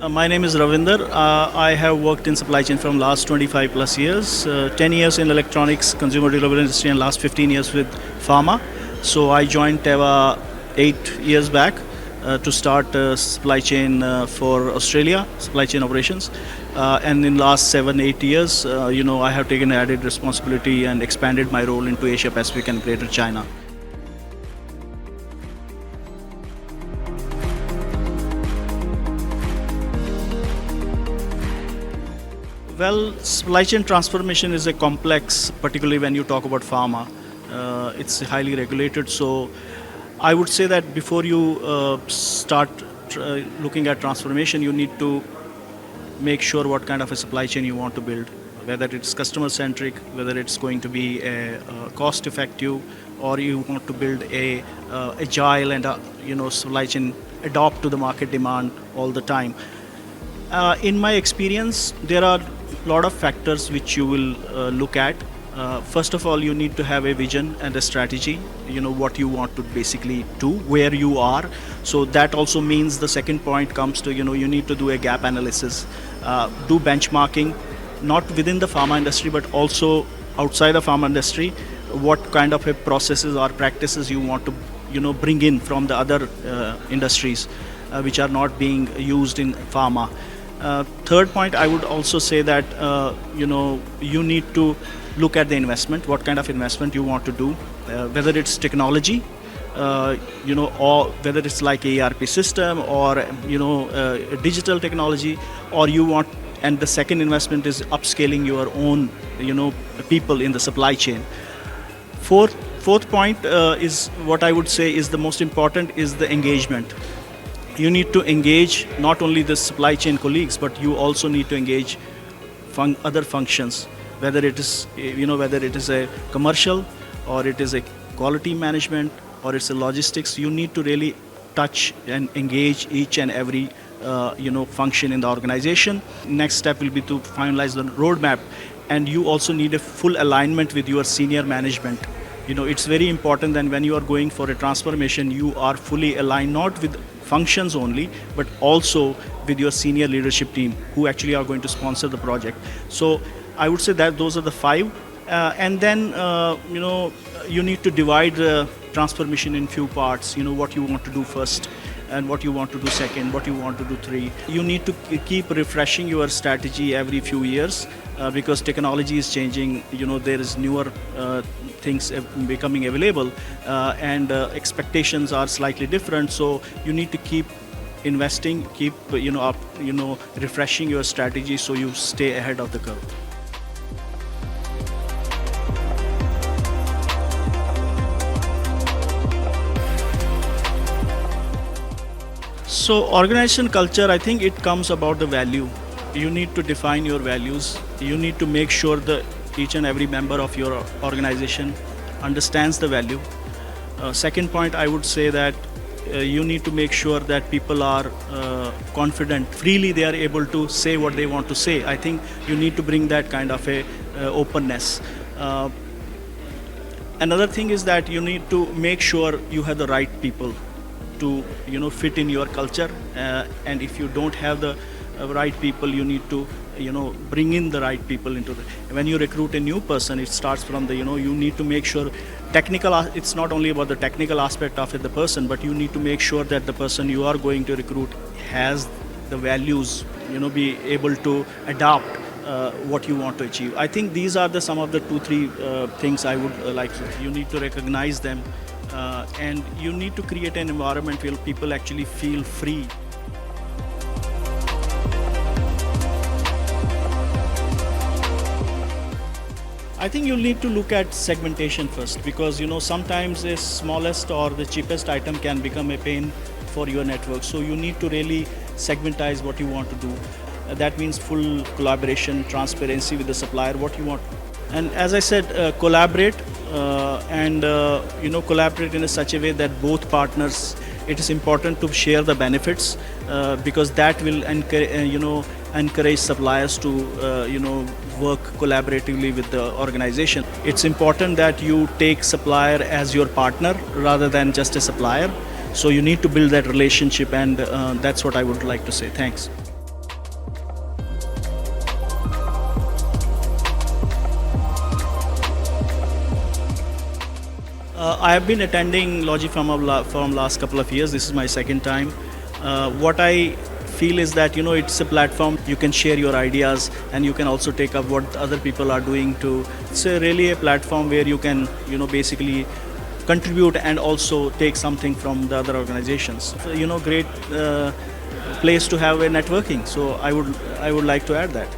My name is Ravinder. I have worked in supply chain from last 25 plus years, 10 years in electronics, consumer durable industry, and last 15 years with pharma. So I joined Teva 8 years back to start supply chain for Australia, supply chain operations. And in last 7-8 years, I have taken added responsibility and expanded my role into Asia Pacific and Greater China. Well, supply chain transformation is a complex, particularly when you talk about pharma. It's highly regulated, so I would say that before you start looking at transformation, you need to make sure what kind of a supply chain you want to build, whether it's customer-centric, whether it's going to be a cost-effective, or you want to build a agile and supply chain adapt to the market demand all the time. In my experience, there are a lot of factors which you will look at. First of all, you need to have a vision and a strategy, what you want to basically do, where you are. So that also means the second point comes to, you need to do a gap analysis, do benchmarking, not within the pharma industry, but also outside the pharma industry, what kind of a processes or practices you want to, bring in from the other industries which are not being used in pharma. Third point, I would also say that you need to look at the investment, what kind of investment you want to do, whether it's technology, or whether it's like a ERP system or digital technology, or you want. And the second investment is upscaling your own people in the supply chain. Fourth point is what I would say is the most important is the engagement. You need to engage not only the supply chain colleagues, but you also need to engage other functions, whether it is a commercial, or it is a quality management, or it's a logistics. You need to really touch and engage each and every function in the organization. Next step will be to finalize the roadmap, and you also need a full alignment with your senior management. It's very important that when you are going for a transformation, you are fully aligned, not with functions only, but also with your senior leadership team who actually are going to sponsor the project. So I would say that those are the 5. And then, you need to divide the transformation in few parts, what you want to do first, and what you want to do second, what you want to do 3. You need to keep refreshing your strategy every few years because technology is changing, there is newer things becoming available and expectations are slightly different. So you need to keep investing, keep refreshing your strategy so you stay ahead of the curve. So organization culture, I think it comes about the value. You need to define your values. You need to make sure that each and every member of your organization understands the value. Second point, I would say that you need to make sure that people are confident, freely they are able to say what they want to say. I think you need to bring that kind of a openness. Another thing is that you need to make sure you have the right people to fit in your culture, and if you don't have the right people, you need to bring in the right people into the. When you recruit a new person, it starts from the you need to make sure it's not only about the technical aspect of the person, but you need to make sure that the person you are going to recruit has the values, be able to adapt what you want to achieve. I think these are some of the 2-3 things I would like to. You need to recognize them, and you need to create an environment where people actually feel free. I think you'll need to look at segmentation first, because sometimes the smallest or the cheapest item can become a pain for your network. So you need to really segmentize what you want to do. That means full collaboration, transparency with the supplier, what you want. And as I said, collaborate and collaborate in such a way that both partners. It is important to share the benefits because that will encourage suppliers to work collaboratively with the organization. It's important that you take supplier as your partner rather than just a supplier. So you need to build that relationship, and that's what I would like to say. Thanks. I have been attending Logi from last couple of years. This is my second time. What I feel is that it's a platform you can share your ideas and you can also take up what other people are doing to. It's really a platform where you can basically contribute and also take something from the other organizations. So, great place to have a networking. So I would like to add that.